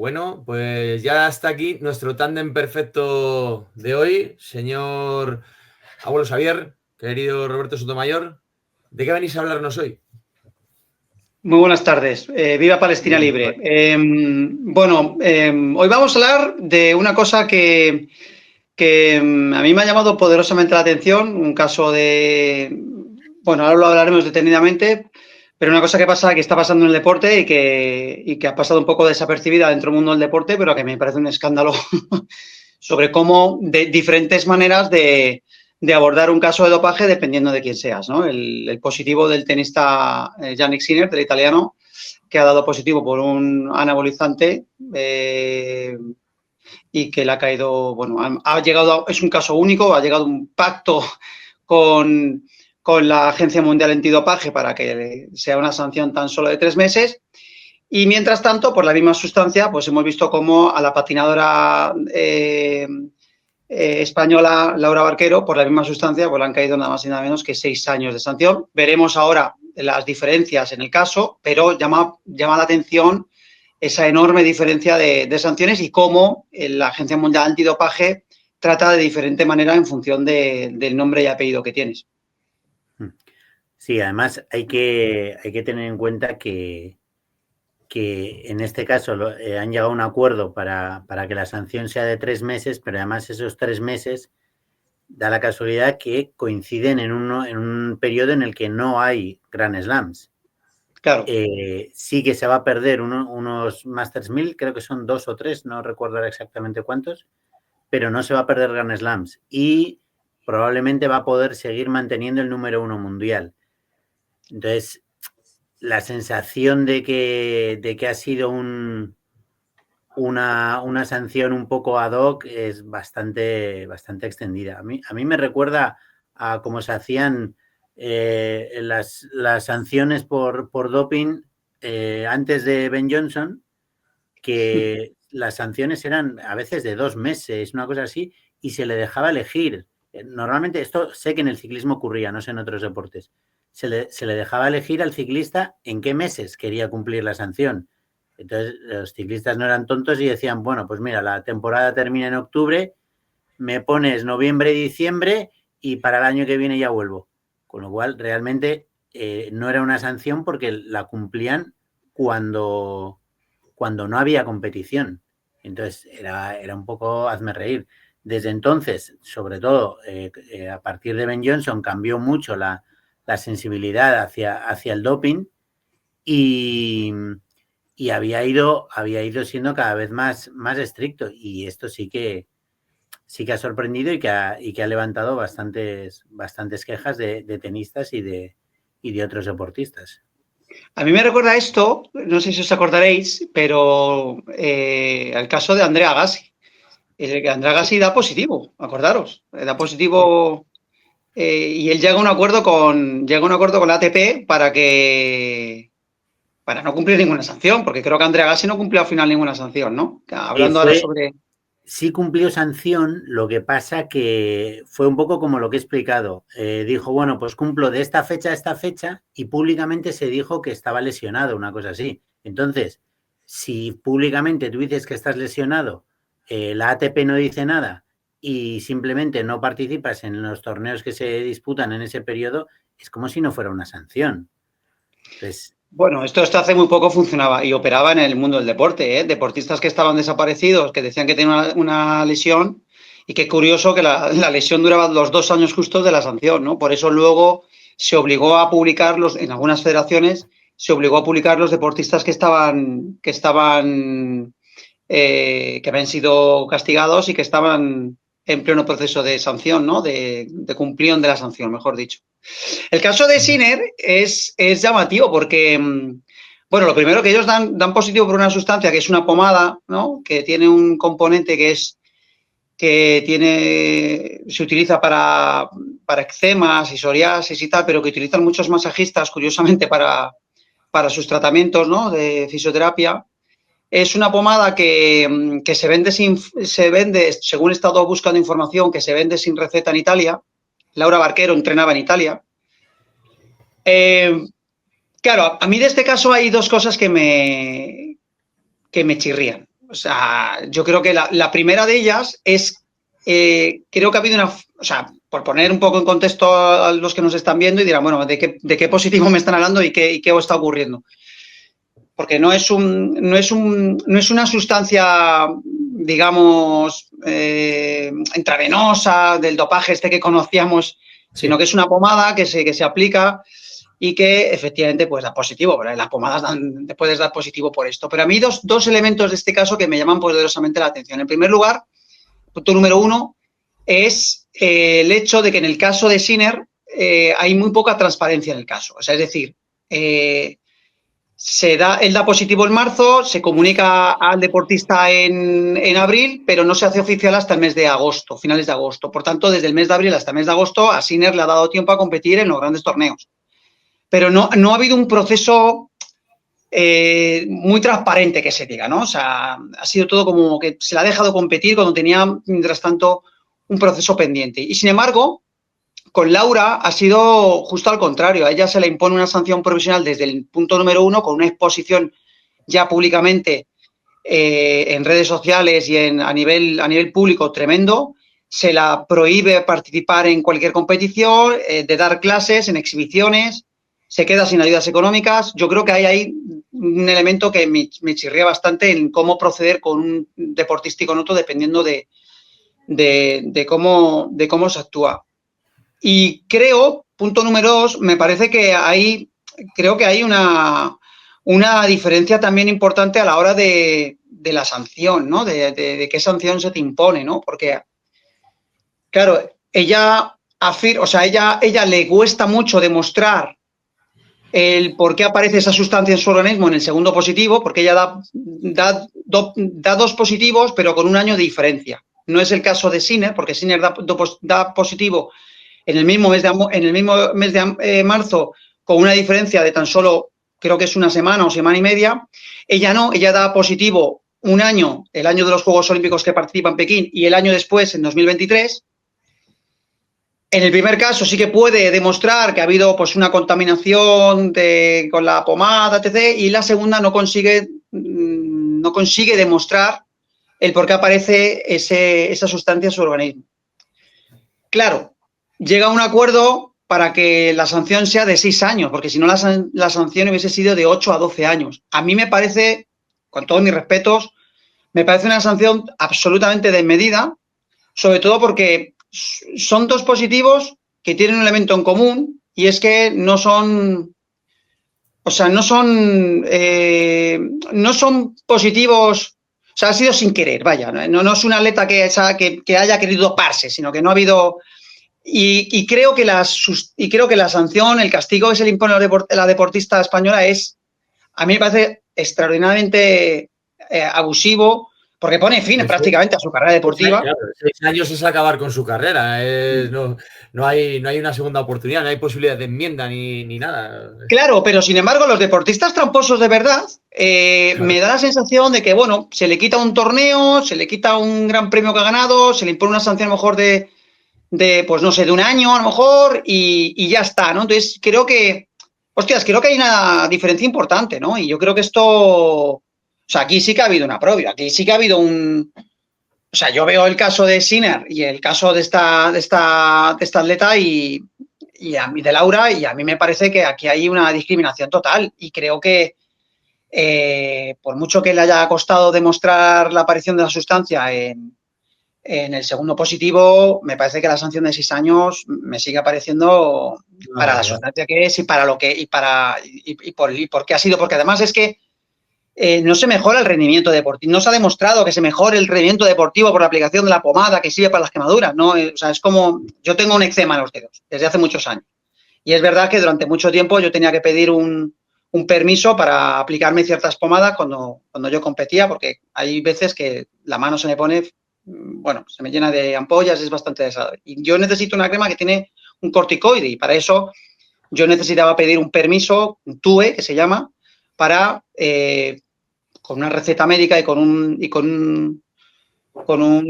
Bueno, pues ya está aquí nuestro tándem perfecto de hoy, señor Abuelo Xavier, querido Roberto Sotomayor. ¿De qué venís a hablarnos hoy? Muy buenas tardes. Viva Palestina Libre. Hoy vamos a hablar de una cosa que a mí me ha llamado poderosamente la atención, un caso de... Bueno, ahora lo hablaremos detenidamente, pero una cosa que está pasando en el deporte y que ha pasado un poco desapercibida dentro del mundo del deporte, pero que me parece un escándalo sobre cómo de diferentes maneras de abordar un caso de dopaje dependiendo de quién seas, ¿no? El positivo del tenista Jannik Sinner, del italiano, que ha dado positivo por un anabolizante y que le ha caído, bueno, es un caso único, ha llegado a un pacto con la Agencia Mundial Antidopaje para que sea una sanción tan solo de 3 meses. Y mientras tanto, por la misma sustancia, pues hemos visto cómo a la patinadora española Laura Barquero, por la misma sustancia, pues le han caído nada más y nada menos que 6 años de sanción. Veremos ahora las diferencias en el caso, pero llama la atención esa enorme diferencia de sanciones y cómo la Agencia Mundial Antidopaje trata de diferente manera en función del nombre y apellido que tienes. Sí, además hay que tener en cuenta que en este caso han llegado a un acuerdo para que la sanción sea de 3 meses, pero además esos 3 meses da la casualidad que coinciden en un periodo en el que no hay Grand Slams. Claro. Sí que se va a perder unos Masters 1000, creo que son 2 o 3, no recuerdo ahora exactamente cuántos, pero no se va a perder Grand Slams y probablemente va a poder seguir manteniendo el número 1 mundial. Entonces, la sensación de que ha sido una sanción un poco ad hoc es bastante extendida. A mí me recuerda a cómo se hacían las sanciones por doping antes de Ben Johnson, que las sanciones eran a veces de 2 meses, una cosa así, y se le dejaba elegir. Normalmente, esto sé que en el ciclismo ocurría, no sé en otros deportes. Se le dejaba elegir al ciclista en qué meses quería cumplir la sanción. Entonces, los ciclistas no eran tontos y decían, bueno, pues mira, la temporada termina en octubre, me pones noviembre y diciembre y para el año que viene ya vuelvo. Con lo cual, realmente no era una sanción porque la cumplían cuando no había competición. Entonces, era un poco hazme reír. Desde entonces, sobre todo, a partir de Ben Johnson, cambió mucho la sensibilidad hacia el doping y había ido siendo cada vez más estricto. Y esto sí que ha sorprendido y que ha levantado bastantes quejas de tenistas y de otros deportistas. A mí me recuerda esto, no sé si os acordaréis, pero el caso de Andrea Agassi. Andrea Agassi da positivo, acordaros, da positivo y él llega a un acuerdo con la ATP para no cumplir ninguna sanción, porque creo que Andrea Agassi no cumplió al final ninguna sanción, ¿no? Hablando ahora sobre... Sí cumplió sanción, lo que pasa que fue un poco como lo que he explicado. Dijo, bueno, pues cumplo de esta fecha a esta fecha y públicamente se dijo que estaba lesionado, una cosa así. Entonces, si públicamente tú dices que estás lesionado, la ATP no dice nada y simplemente no participas en los torneos que se disputan en ese periodo, es como si no fuera una sanción. Entonces, bueno, esto hace muy poco funcionaba y operaba en el mundo del deporte, ¿eh? Deportistas que estaban desaparecidos, que decían que tenían una lesión y qué curioso que la lesión duraba los 2 años justos de la sanción, ¿no? Por eso luego se obligó a publicarlos en algunas federaciones, se obligó a publicar los deportistas que habían sido castigados y que estaban en pleno proceso de sanción, ¿no? De cumplión de la sanción, mejor dicho. El caso de Sinner es llamativo porque, bueno, lo primero que ellos dan positivo por una sustancia que es una pomada, ¿no? Que tiene un componente se utiliza para eczemas y psoriasis y tal, pero que utilizan muchos masajistas, curiosamente, para sus tratamientos, ¿no? De fisioterapia. Es una pomada que se vende, según he estado buscando información, que se vende sin receta en Italia. Laura Barquero entrenaba en Italia. Claro, a mí de este caso hay 2 cosas que me chirrían. O sea, yo creo que la primera de ellas es, creo que ha habido o sea, por poner un poco en contexto a los que nos están viendo y dirán, bueno, ¿de qué positivo me están hablando y qué está ocurriendo? Porque no es una sustancia, digamos, intravenosa del dopaje que conocíamos, sino que es una pomada que se aplica y que efectivamente pues da positivo. Pero las pomadas te puedes dar positivo por esto. Pero a mí dos elementos de este caso que me llaman poderosamente la atención. En primer lugar, punto número 1, es el hecho de que en el caso de Sinner hay muy poca transparencia en el caso. O sea, es decir, él da positivo en marzo, se comunica al deportista en abril, pero no se hace oficial hasta el mes de agosto, finales de agosto. Por tanto, desde el mes de abril hasta el mes de agosto, a Sinner le ha dado tiempo a competir en los grandes torneos. Pero no ha habido un proceso muy transparente, que se diga, ¿no? O sea, ha sido todo como que se le ha dejado competir cuando tenía, mientras tanto, un proceso pendiente. Y, sin embargo, con Laura ha sido justo al contrario. A ella se le impone una sanción provisional desde el punto número 1, con una exposición ya públicamente en redes sociales y a nivel público tremendo. Se la prohíbe participar en cualquier competición, de dar clases en exhibiciones, se queda sin ayudas económicas. Yo creo que hay ahí un elemento que me chirría bastante en cómo proceder con un deportista y con otro, dependiendo de cómo se actúa. Y creo, punto número 2, me parece que creo que hay una diferencia también importante a la hora de la sanción, ¿no? De qué sanción se te impone, ¿no? Porque, claro, ella le cuesta mucho demostrar el por qué aparece esa sustancia en su organismo en el segundo positivo, porque ella da 2 positivos, pero con un año de diferencia. No es el caso de Sinner, porque Sinner da positivo en el mismo mes de marzo, con una diferencia de tan solo, creo que es una semana o semana y media. Ella no, ella da positivo un año, el año de los Juegos Olímpicos que participa en Pekín, y el año después, en 2023. En el primer caso sí que puede demostrar que ha habido pues una contaminación con la pomada, etc. Y la segunda no consigue demostrar el por qué aparece esa sustancia en su organismo. Claro, llega a un acuerdo para que la sanción sea de 6 años, porque si no la sanción hubiese sido de 8 a 12 años. A mí me parece, con todos mis respetos, me parece una sanción absolutamente desmedida, sobre todo porque son 2 positivos que tienen un elemento en común, y es que no son positivos. O sea, ha sido sin querer, vaya. No es un atleta que haya querido doparse, sino que no ha habido. Y creo que la sanción, el castigo que se le impone a la deportista española a mí me parece extraordinariamente abusivo, porque pone fin prácticamente a su carrera deportiva. Claro, 6 años es acabar con su carrera. No hay una segunda oportunidad, no hay posibilidad de enmienda ni nada. Claro, pero sin embargo, los deportistas tramposos de verdad, claro, me da la sensación de que, bueno, se le quita un torneo, se le quita un gran premio que ha ganado, se le impone una sanción a lo mejor pues no sé, de un año a lo mejor, y ya está, ¿no? Entonces, creo que hay una diferencia importante, ¿no? Y yo creo que esto, o sea, aquí sí que ha habido una probia, aquí sí que ha habido o sea, yo veo el caso de Sinner y el caso de esta atleta y a mí de Laura, y a mí me parece que aquí hay una discriminación total, y creo que por mucho que le haya costado demostrar la aparición de la sustancia en el segundo positivo, me parece que la sanción de 6 años me sigue apareciendo para la sustancia que es y para lo que y por qué ha sido, porque además es que no se mejora el rendimiento deportivo, no se ha demostrado que se mejore el rendimiento deportivo por la aplicación de la pomada que sirve para las quemaduras, ¿no? O sea, es como, yo tengo un eczema en los dedos desde hace muchos años, y es verdad que durante mucho tiempo yo tenía que pedir un permiso para aplicarme ciertas pomadas cuando yo competía, porque hay veces que la mano se me pone, bueno, se me llena de ampollas, es bastante desagradable. Y yo necesito una crema que tiene un corticoide, y para eso yo necesitaba pedir un permiso, un TUE, que se llama, para, con una receta médica y con un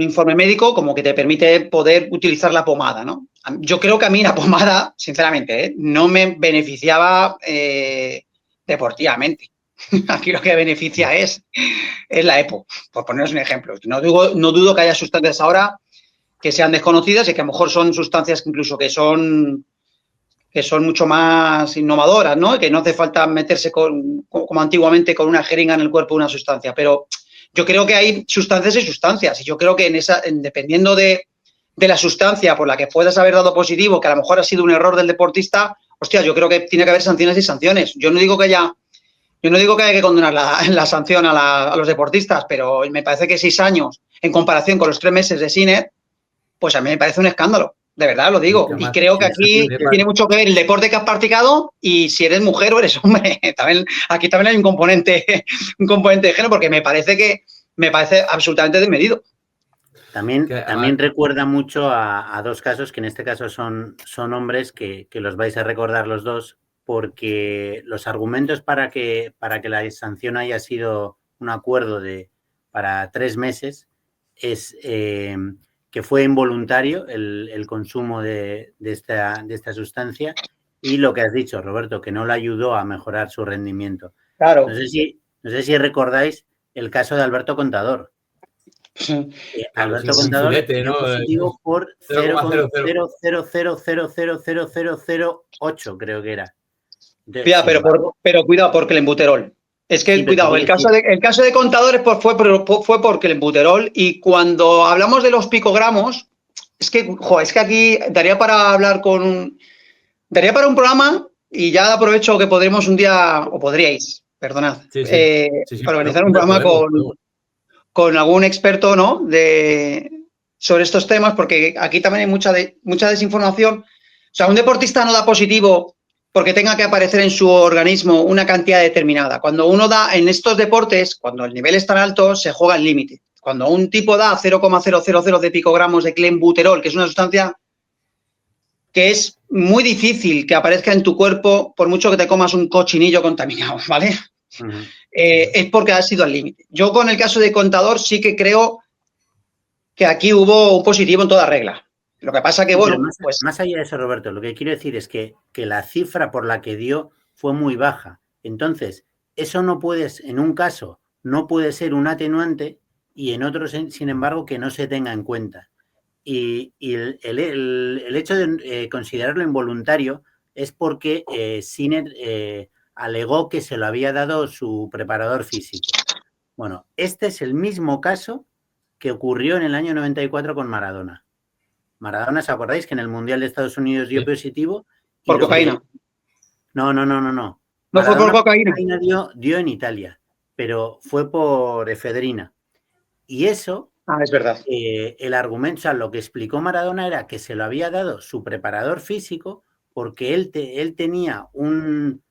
informe médico, como que te permite poder utilizar la pomada, ¿no? Yo creo que a mí la pomada, sinceramente, no me beneficiaba deportivamente. Aquí lo que beneficia es la EPO, por poneros un ejemplo. No dudo que haya sustancias ahora que sean desconocidas y que a lo mejor son sustancias incluso que son mucho más innovadoras, ¿no? Que no hace falta meterse como antiguamente con una jeringa en el cuerpo de una sustancia. Pero yo creo que hay sustancias y sustancias. Y yo creo que dependiendo de la sustancia por la que puedas haber dado positivo, que a lo mejor ha sido un error del deportista, hostia, yo creo que tiene que haber sanciones y sanciones. Yo no digo que haya que condenar la sanción a los deportistas, pero me parece que 6 años en comparación con los 3 meses de Sinner, pues a mí me parece un escándalo. De verdad lo digo. Y creo que aquí tiene mucho que ver el deporte que has practicado y si eres mujer o eres hombre. Aquí también hay un componente de género porque me parece absolutamente desmedido. También recuerda mucho a 2 casos que en este caso son hombres que los vais a recordar los dos, porque los argumentos para que la sanción haya sido un acuerdo para 3 meses es que fue involuntario el consumo de esta sustancia y lo que has dicho, Roberto, que no le ayudó a mejorar su rendimiento. Claro. No sé si recordáis el caso de Alberto Contador. Alberto Contador dio positivo por 0,0000008, creo que era. Ya, pero cuidado, porque el embuterol. Es que, sí, cuidado, el caso de Contadores fue porque el embuterol, y cuando hablamos de los picogramos, es que aquí daría para un programa, y ya aprovecho que podremos un día, o podríais, perdonad, para organizar un programa con algún experto, ¿no? Sobre estos temas, porque aquí también hay mucha desinformación. O sea, un deportista no da positivo porque tenga que aparecer en su organismo una cantidad determinada. Cuando uno da en estos deportes, cuando el nivel es tan alto, se juega el límite. Cuando un tipo da 0,000 de picogramos de clenbuterol, que es una sustancia que es muy difícil que aparezca en tu cuerpo por mucho que te comas un cochinillo contaminado, ¿vale? Uh-huh. Es porque ha sido al límite. Yo con el caso de Contador sí que creo que aquí hubo un positivo en toda regla. Lo que pasa que, bueno, más allá de eso, Roberto, lo que quiero decir es que la cifra por la que dio fue muy baja. Entonces, eso en un caso, no puede ser un atenuante y en otros, sin embargo, que no se tenga en cuenta. Y el hecho de considerarlo involuntario es porque Sinner alegó que se lo había dado su preparador físico. Bueno, este es el mismo caso que ocurrió en el año 94 con Maradona. Maradona, ¿os acordáis que en el Mundial de Estados Unidos dio positivo? Por cocaína. No. No fue por cocaína. Dio en Italia, pero fue por efedrina. Y eso, es verdad. El argumento, o sea, lo que explicó Maradona era que se lo había dado su preparador físico porque él tenía un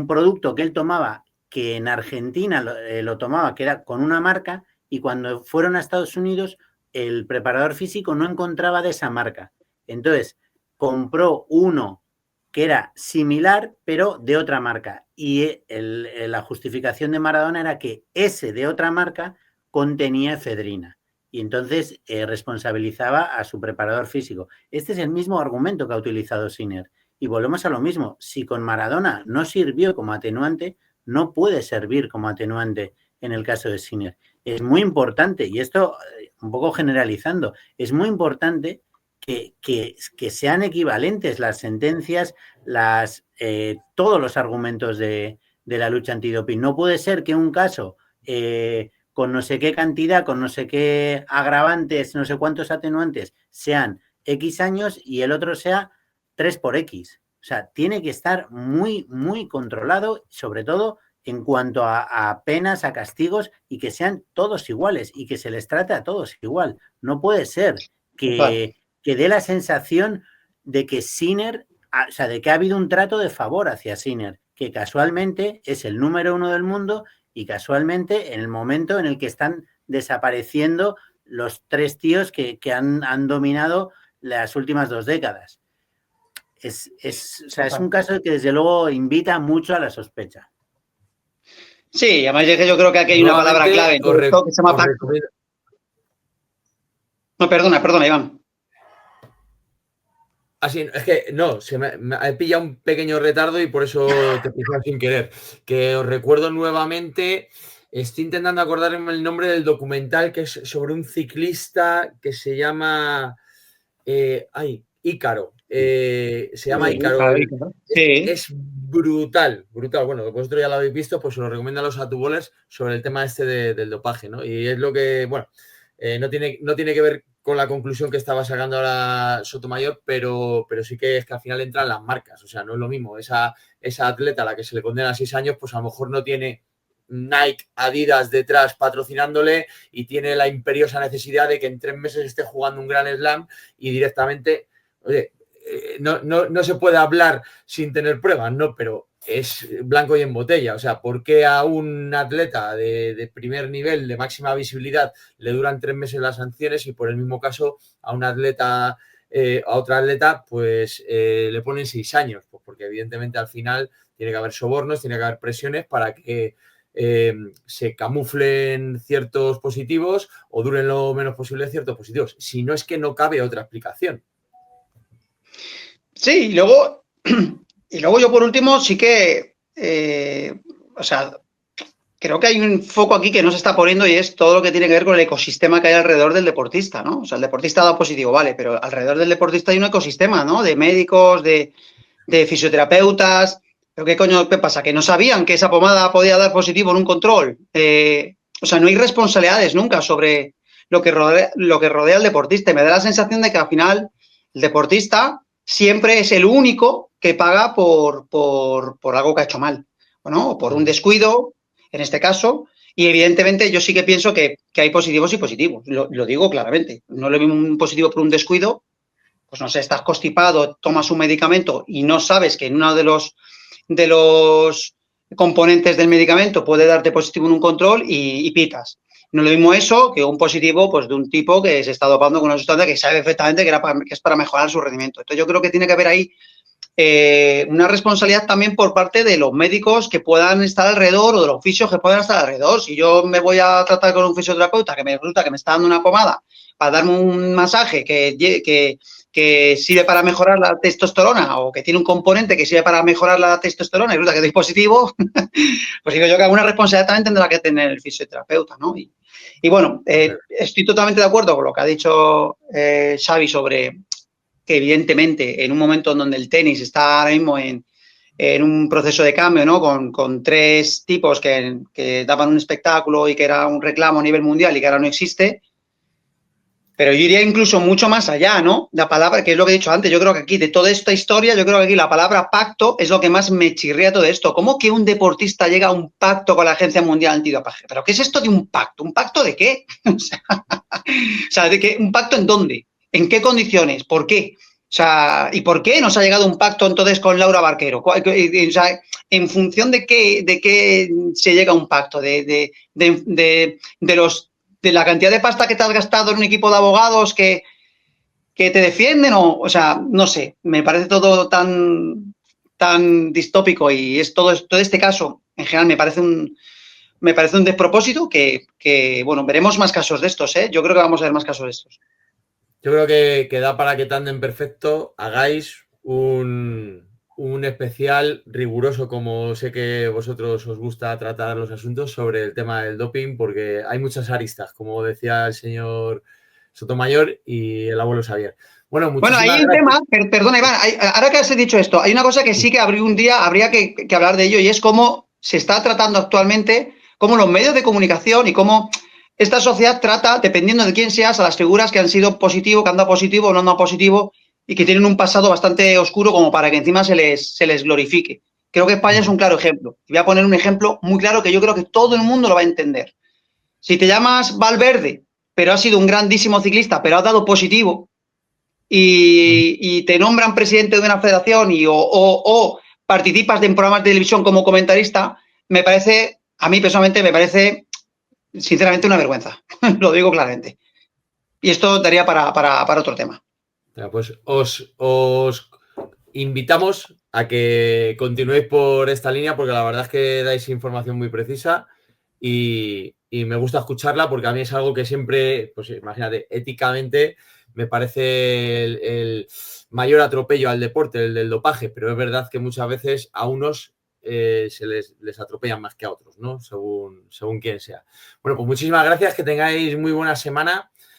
producto que él tomaba, que en Argentina lo tomaba, que era con una marca, y cuando fueron a Estados Unidos, el preparador físico no encontraba de esa marca. Entonces, compró uno que era similar, pero de otra marca. Y la justificación de Maradona era que ese de otra marca contenía efedrina. Y entonces responsabilizaba a su preparador físico. Este es el mismo argumento que ha utilizado Sinner. Y volvemos a lo mismo. Si con Maradona no sirvió como atenuante, no puede servir como atenuante en el caso de Sinner. Es muy importante, y esto un poco generalizando, es muy importante que sean equivalentes las sentencias, todos los argumentos de la lucha antidoping. No puede ser que un caso con no sé qué cantidad, con no sé qué agravantes, no sé cuántos atenuantes, sean X años y el otro sea 3 por X. O sea, tiene que estar muy, muy controlado, sobre todo en cuanto a penas, a castigos, y que sean todos iguales y que se les trate a todos igual. No puede ser que dé la sensación de que Sinner, o sea, de que ha habido un trato de favor hacia Sinner, que casualmente es el número 1 del mundo y casualmente en el momento en el que están desapareciendo los 3 tíos que han dominado las últimas 2 décadas. Es un caso que desde luego invita mucho a la sospecha. Sí, además es que yo creo que aquí hay una palabra clave. Que se llama No, perdona, Iván. Así, es que no, me ha pillado un pequeño retardo y por eso te he pillado sin querer. Que os recuerdo nuevamente, estoy intentando acordarme el nombre del documental que es sobre un ciclista que se llama Ícaro. Se llama Ícaro. Sí. Es brutal, brutal. Bueno, vosotros ya lo habéis visto, pues os lo recomiendo a los autobolers sobre el tema este del dopaje, ¿no? Y es lo que, bueno, no tiene que ver con la conclusión que estaba sacando ahora Sotomayor, pero sí que es que al final entran las marcas. O sea, no es lo mismo. Esa atleta a la que se le condena a 6 años, pues a lo mejor no tiene Nike, Adidas detrás patrocinándole y tiene la imperiosa necesidad de que en 3 meses esté jugando un Grand Slam y directamente, oye, no se puede hablar sin tener pruebas, ¿no? Pero es blanco y en botella. O sea, ¿por qué a un atleta de primer nivel, de máxima visibilidad, le duran 3 meses las sanciones y por el mismo caso a un atleta, a otra atleta, pues le ponen 6 años? Pues porque evidentemente al final tiene que haber sobornos, tiene que haber presiones para que se camuflen ciertos positivos o duren lo menos posible ciertos positivos. Si no, es que no cabe otra explicación. Sí, y luego yo por último sí que, o sea, creo que hay un foco aquí que no se está poniendo y es todo lo que tiene que ver con el ecosistema que hay alrededor del deportista, ¿no? O sea, el deportista ha dado positivo, vale, pero alrededor del deportista hay un ecosistema, ¿no? De médicos, de fisioterapeutas. ¿Pero qué coño pasa? ¿Que no sabían que esa pomada podía dar positivo en un control? O sea, no hay responsabilidades nunca sobre lo que rodea al deportista. Y me da la sensación de que al final el deportista siempre es el único que paga por algo que ha hecho mal, ¿no? O por un descuido, en este caso. Y evidentemente yo sí que pienso que hay positivos y positivos. Lo digo claramente. No le veo un positivo por un descuido. Pues no sé, estás constipado, tomas un medicamento y no sabes que en uno de los componentes del medicamento puede darte positivo en un control y pitas. No es lo mismo eso que un positivo pues, de un tipo que se está dopando con una sustancia que sabe perfectamente que es para mejorar su rendimiento. Entonces yo creo que tiene que haber ahí una responsabilidad también por parte de los médicos que puedan estar alrededor o de los fisios que puedan estar alrededor. Si yo me voy a tratar con un fisioterapeuta que me resulta que me está dando una pomada para darme un masaje que sirve para mejorar la testosterona o que tiene un componente que sirve para mejorar la testosterona y resulta que es positivo, pues digo yo que alguna responsabilidad también tendrá que tener el fisioterapeuta, ¿no? Y bueno, estoy totalmente de acuerdo con lo que ha dicho Xavi sobre que evidentemente en un momento en donde el tenis está ahora mismo en un proceso de cambio, ¿no? Con 3 tipos que daban un espectáculo y que era un reclamo a nivel mundial y que ahora no existe. Pero yo iría incluso mucho más allá, ¿no? La palabra, que es lo que he dicho antes, yo creo que aquí, de toda esta historia, yo creo que aquí la palabra pacto es lo que más me chirría todo esto. ¿Cómo que un deportista llega a un pacto con la Agencia Mundial Antidopaje? ¿Pero qué es esto de un pacto? ¿Un pacto de qué? O sea, ¿de qué? ¿Un pacto en dónde? ¿En qué condiciones? ¿Por qué? O sea, ¿y por qué nos ha llegado un pacto entonces con Laura Barquero? O sea, ¿en función de qué se llega a un pacto? ¿De la cantidad de pasta que te has gastado en un equipo de abogados que te defienden? O sea, no sé, me parece todo tan distópico y es todo este caso, en general, me parece un despropósito que, bueno, veremos más casos de estos, ¿eh? Yo creo que vamos a ver más casos de estos. Yo creo que da para que Tándem Perfecto hagáis un especial riguroso, como sé que vosotros os gusta tratar los asuntos, sobre el tema del doping, porque hay muchas aristas, como decía el señor Sotomayor y el abuelo Xavier. Bueno, hay un tema, perdona Iván, ahora que has dicho esto, hay una cosa que sí que un día habría que hablar de ello y es cómo se está tratando actualmente, cómo los medios de comunicación y cómo esta sociedad trata, dependiendo de quién seas, a las figuras que han sido positivo, que han dado positivo o no han dado positivo y que tienen un pasado bastante oscuro como para que encima se les glorifique. Creo que España es un claro ejemplo. Voy a poner un ejemplo muy claro que yo creo que todo el mundo lo va a entender. Si te llamas Valverde, pero has sido un grandísimo ciclista, pero has dado positivo, y te nombran presidente de una federación o participas en programas de televisión como comentarista, a mí personalmente me parece sinceramente una vergüenza. Lo digo claramente. Y esto daría para otro tema. Pues os invitamos a que continuéis por esta línea porque la verdad es que dais información muy precisa y y me gusta escucharla porque a mí es algo que siempre, pues imagínate, éticamente me parece el mayor atropello al deporte, el del dopaje, pero es verdad que muchas veces a unos se les atropellan más que a otros, ¿no? Según quién sea. Bueno, pues muchísimas gracias, que tengáis muy buena semana